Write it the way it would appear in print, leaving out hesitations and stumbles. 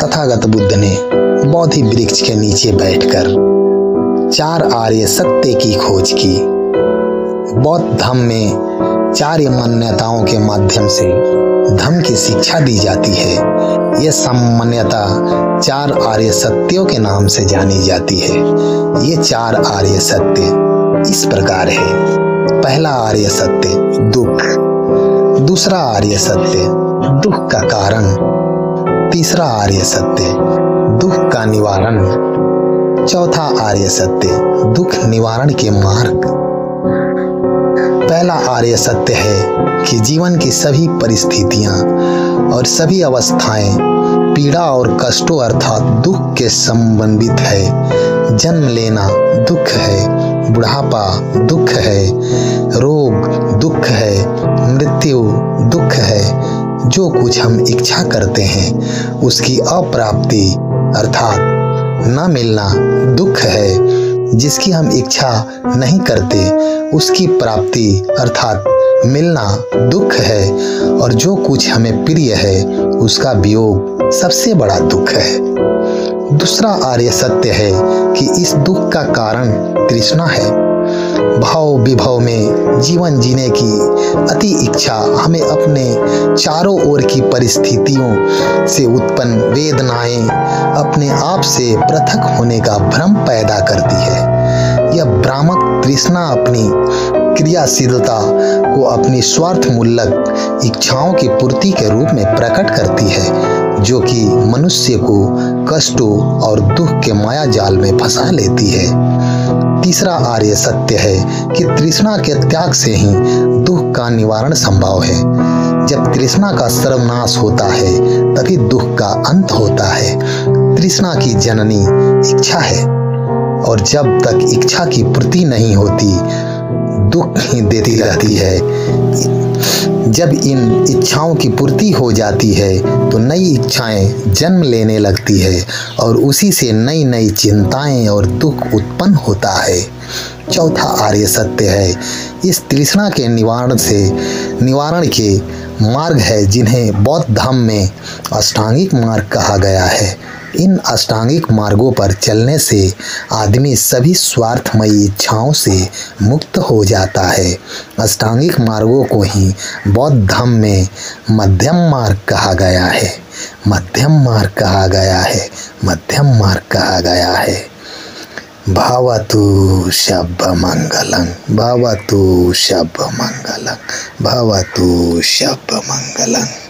तथागत बुद्ध ने बोधि वृक्ष के नीचे बैठकर 4 आर्य सत्य की खोज की। बौद्ध धर्म में 4 मान्यताओं के माध्यम से धर्म की शिक्षा दी जाती है। यह सामान्यता 4 आर्य सत्यों के नाम से जानी जाती है। ये 4 आर्य सत्य इस प्रकार है। पहला आर्य सत्य दुख, दूसरा आर्य सत्य दुख का कारण, तीसरा आर्य सत्य दुख का निवारण, चौथा आर्य सत्य दुख निवारण के मार्ग। पहला आर्य सत्य है कि जीवन की सभी परिस्थितियां और सभी अवस्थाएं पीड़ा और कष्टों अर्थात दुख के संबंधित है। जन्म लेना दुख है, बुढ़ापा दुख है, रोग दुख है, मृत्यु दुख है। जो कुछ हम इच्छा करते हैं उसकी अप्राप्ति अर्थात न मिलना दुख है। जिसकी हम इच्छा नहीं करते उसकी प्राप्ति अर्थात मिलना दुख है। और जो कुछ हमें प्रिय है उसका वियोग सबसे बड़ा दुख है। दूसरा आर्य सत्य है कि इस दुख का कारण तृष्णा है। भाव विभव में जीवन जीने की अति इच्छा हमें अपने चारों ओर की परिस्थितियों से उत्पन्न वेदनाएं अपने आप से पृथक होने का भ्रम पैदा करती है। यह भ्रामक तृष्णा अपनी क्रियाशीलता को अपनी स्वार्थमूलक इच्छाओं की पूर्ति के रूप में प्रकट करती है, जो कि मनुष्य को कष्टों और दुख के माया जाल में फंसा लेती है। तीसरा आर्य सत्य है कि तृष्णा के त्याग से ही दुख का निवारण संभव है। जब तृष्णा का सर्वनाश होता है तभी दुख का अंत होता है। तृष्णा की जननी इच्छा है और जब तक इच्छा की पूर्ति नहीं होती दुख ही देती रहती है। जब इन इच्छाओं की पूर्ति हो जाती है तो नई इच्छाएं जन्म लेने लगती है और उसी से नई नई चिंताएं और दुख उत्पन्न होता है। चौथा आर्य सत्य है इस तृष्णा के निवारण के मार्ग है जिन्हें बौद्ध धर्म में अष्टांगिक मार्ग कहा गया है। इन अष्टांगिक मार्गों पर चलने से आदमी सभी स्वार्थमयी इच्छाओं से मुक्त हो जाता है। अष्टांगिक मार्गों को ही बौद्ध धर्म में मध्यम मार्ग कहा गया है। मध्यम मार्ग कहा गया है। मध्यम मार्ग कहा गया है। भवतु शब्दमंगलं, भवतु शब्दमंगलं, भवतु शब्दमंगलं।